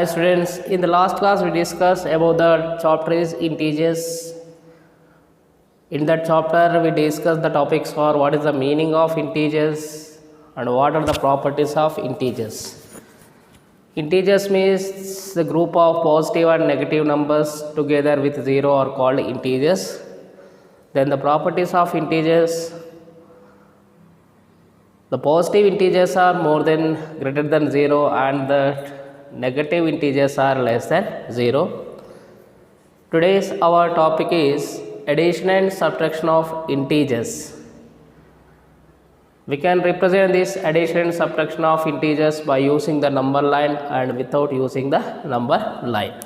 Hi students, in the last class we discussed about the chapter is integers. In that chapter we discussed the topics for what is the meaning of integers and what are the properties of integers. Integers means the group of positive and negative numbers together with 0 are called integers. Then the properties of integers, the positive integers are more than greater than 0 and the negative integers are less than 0. Today's our topic is addition and subtraction of integers. We can represent this addition and subtraction of integers by using the number line and without using the number line.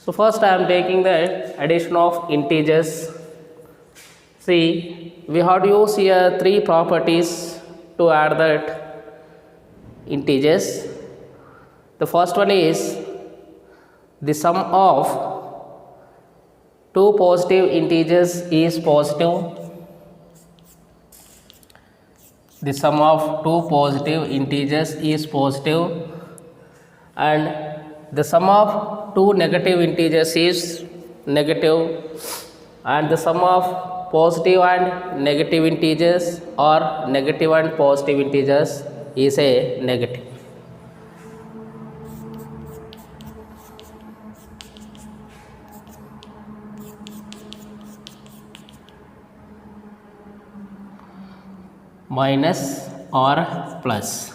So first I am taking the addition of integers. See, we have to use here three properties to add that integers. The first one is the sum of two positive integers is positive. The sum of two positive integers is positive, and the sum of two negative integers is negative, and the sum of positive and negative integers or negative and positive integers is a negative. Minus or plus.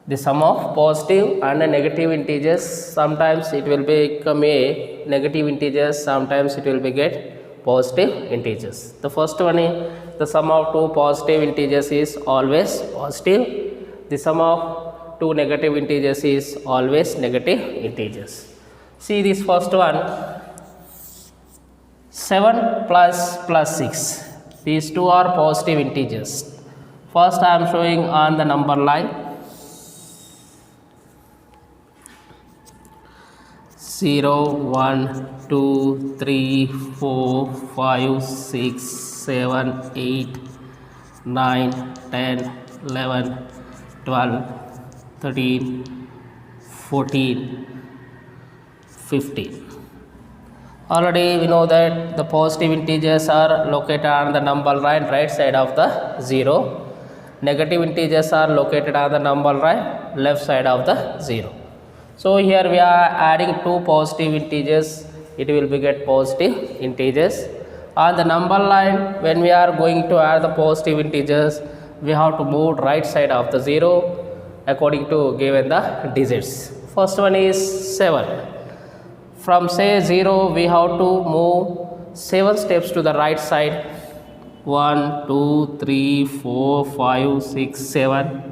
The sum of positive and negative integers, sometimes it will become a negative integers, sometimes it will be get positive integers. The first one is the sum of two positive integers is always positive. The sum of two negative integers is always negative integers. See this first one, 7 plus 6. These two are positive integers. First I am showing on the number line 0, 1, 2, 3, 4, 5, 6, 7, 8, 9, 10, 11, 12, 13, 14, 15. Already we know that the positive integers are located on the number line right side of the 0. Negative integers are located on the number line left side of the 0. So here we are adding two positive integers, it will be get positive integers. On the number line, when we are going to add the positive integers, we have to move right side of the 0 according to given the digits. First one is 7. From say 0 we have to move 7 steps to the right side. 1, 2, 3, 4, 5, 6, 7.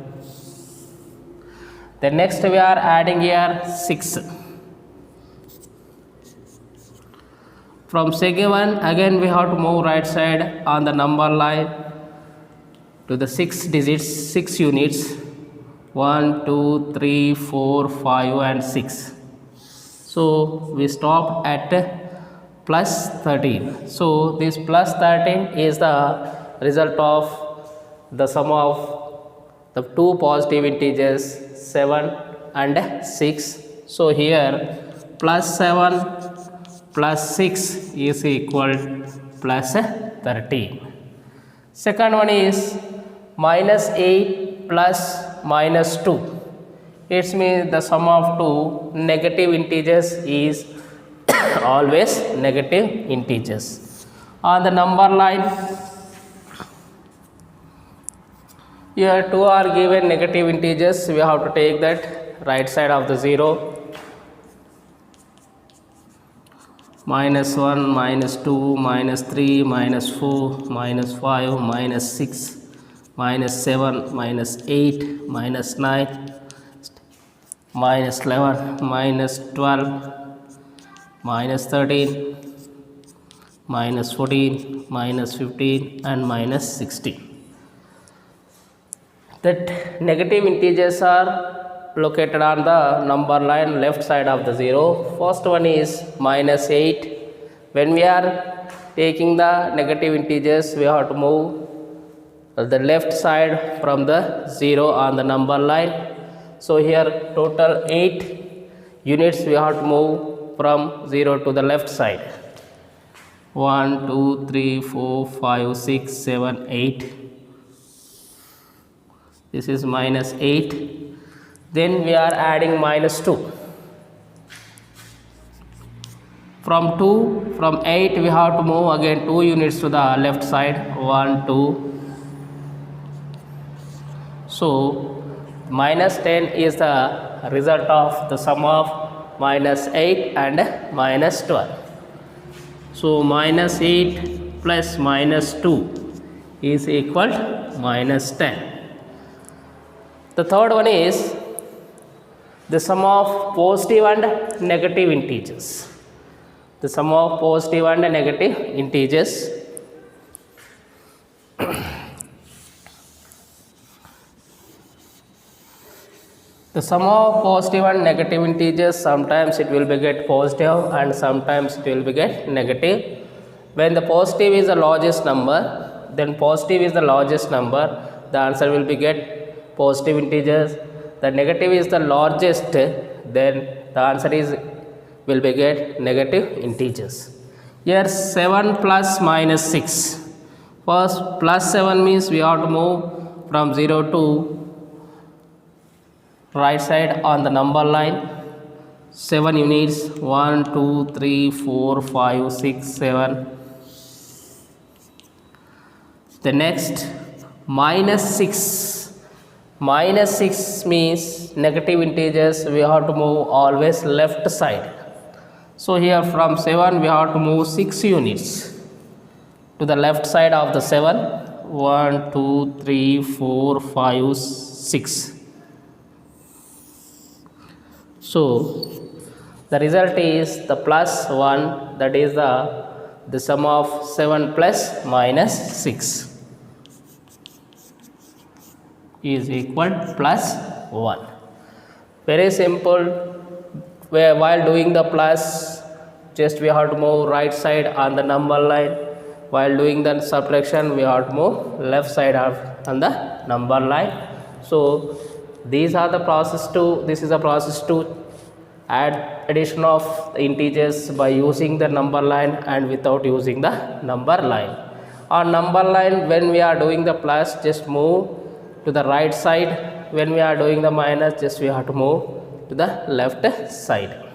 Then next we are adding here 6. From second one again we have to move right side on the number line to the 6 digits, 6 units. 1, 2, 3, 4, 5 and 6. So we stopped at plus 13. So this plus 13 is the result of the sum of the two positive integers 7 and 6. So here plus 7 plus 6 is equal plus 13. Second one is minus 8 plus minus 2. It means the sum of two negative integers is always negative integers. On the number line, here two are given negative integers, we have to take that right side of the 0. Minus 1, minus 2, minus 3, minus 4, minus 5, minus 6, minus 7, minus 8, minus 9, minus 11, minus 12, minus 13, minus 14, minus 15 and minus 16. That negative integers are located on the number line left side of the 0. First one is minus 8. When we are taking the negative integers, we have to move the left side from the 0 on the number line. So here total 8 units we have to move from 0 to the left side. 1 2 3 4 5 6 7 8. This is minus 8. Then we are adding minus 2. From 8 we have to move again 2 units to the left side. 1 2. So minus 10 is the result of the sum of minus 8 and minus 12. So minus 8 plus minus 2 is equal to minus 10. The third one is the sum of positive and negative integers. The sum of positive and negative integers. The sum of positive and negative integers, sometimes it will be get positive and sometimes it will be get negative. When the positive is the largest number, then positive is the largest number, the answer will be get positive integers. The negative is the largest, then the answer is will be get negative integers. Here 7 plus minus 6. First plus 7 means we have to move from 0 to right side on the number line. 7 units. 1 2 3 4 5 6 7. The next minus 6. Minus 6 means negative integers, we have to move always left side. So here from 7 we have to move 6 units to the left side of the 7. 1 2 3 4 5 6. So the result is the plus 1, that is the sum of 7 plus minus 6 is equal to plus 1. Very simple. While doing the plus, just we have to move right side on the number line. While doing the subtraction, we have to move left side on the number line. So these are the process to, this is a process to add addition of integers by using the number line and without using the number line. On number line, when we are doing the plus, just move to the right side. When we are doing the minus, just we have to move to the left side.